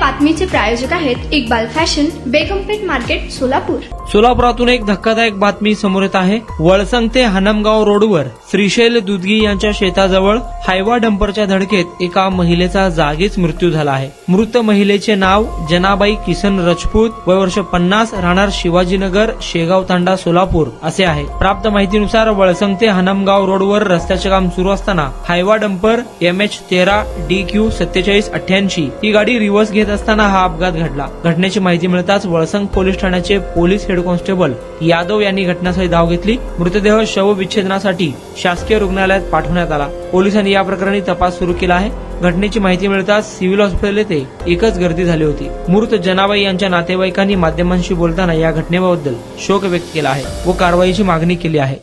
बातमीचे प्रायोजक आहेत Iqbal fashion, बेगमपेठ market, Solapur. सोलापुरातून एक धक्कादायक बातमी समोर येत आहे। वळसंग ते हनमगाव रोडवर श्रीशैल दुधगी यांच्या शेताजवळ हायवा डंपरच्या धडकेत एका महिलेचा जागीच मृत्यू झाला आहे। मृत महिलेचे नाव जनाबाई किसन राजपूत, वय वर्ष 50, राहणार शिवाजीनगर, शेगाव तांडा, सोलापूर असे आहे। प्राप्त माहितीनुसार वळसंग ते हनमगाव रोडवर रस्त्याचे काम सुरू असताना हायवा डंपर MH13DQ 4788 ही गाडी रिव्हर्स घेत असताना हा अपघात घडला। घटनेची माहिती मिळताच वळसंग पोलीस ठाण्याचे पोलीस हेड कॉन्स्टेबल यादव यांनी घटनास्थळी धाव घेतली। मृतदेह शवविच्छेदनासाठी शासकीय रुग्णालयात पाठवण्यात आला। पोलिसांनी या प्रकरणी तपास सुरू केला आहे। घटनेची माहिती मिळताच सिव्हिल हॉस्पिटल येथे एकच गर्दी झाली होती। मृत जनाबाई यांच्या नातेवाईकांनी माध्यमांशी बोलताना या घटनेबद्दल शोक व्यक्त केला आहे व कारवाईची मागणी केली आहे।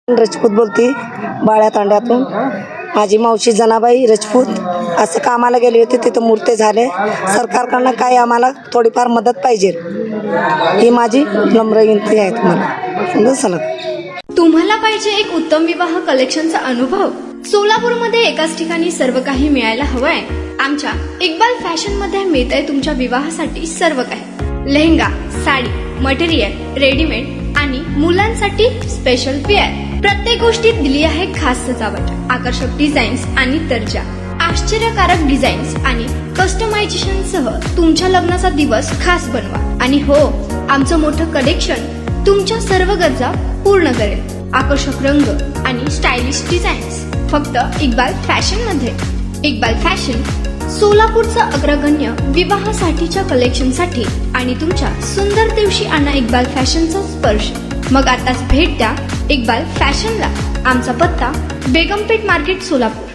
राजपूत बोलती बाळ्या तांड्यातून। माझी मावशी जनाबाई राजपूत असं कामाला गेली होती, तिथं मूर्ती झाले। सरकारकडनं काय आम्हाला थोडीफार मदत पाहिजे, ही माझी नम्र विनंती आहे तुम्हाला। तुम्हाला पाहिजे एक उत्तम विवाह कलेक्शनचा अनुभव? सोलापूरमध्ये एकाच ठिकाणी सर्व काही मिळायला हवंय। आमच्या इक्बाल फॅशन मध्ये मिळतंय तुमच्या विवाहासाठी सर्व काही। लेहंगा, साडी, मटेरियल, रेडीमेड आणि मुलांसाठी स्पेशल वेअर। प्रत्येक गोष्टीत दिली आहे खास सजावट, आकर्षक डिझाईन्स आणि दर्जा, आश्चर्यकारक डिझाईन्स आणि कस्टमायझेशन सह तुमच्या लग्नाचा दिवस खास बनवा। आणि हो, आमचं मोठं कलेक्शन तुमच्या सर्व गरजा पूर्ण करेल। आकर्षक रंग आणि स्टायलिश डिझाईन्स फक्त इक्बाल फॅशन मध्ये। इक्बाल फॅशन सोलापूरचं अग्रगण्य विवाहासाठीच्या कलेक्शनसाठी आणि तुमच्या सुंदर दिवशी आणा इक्बाल फॅशनचा स्पर्श। मग आताच भेट द्या इक्बाल फॅशनला। आमचा पत्ता बेगमपेठ मार्केट, सोलापूर।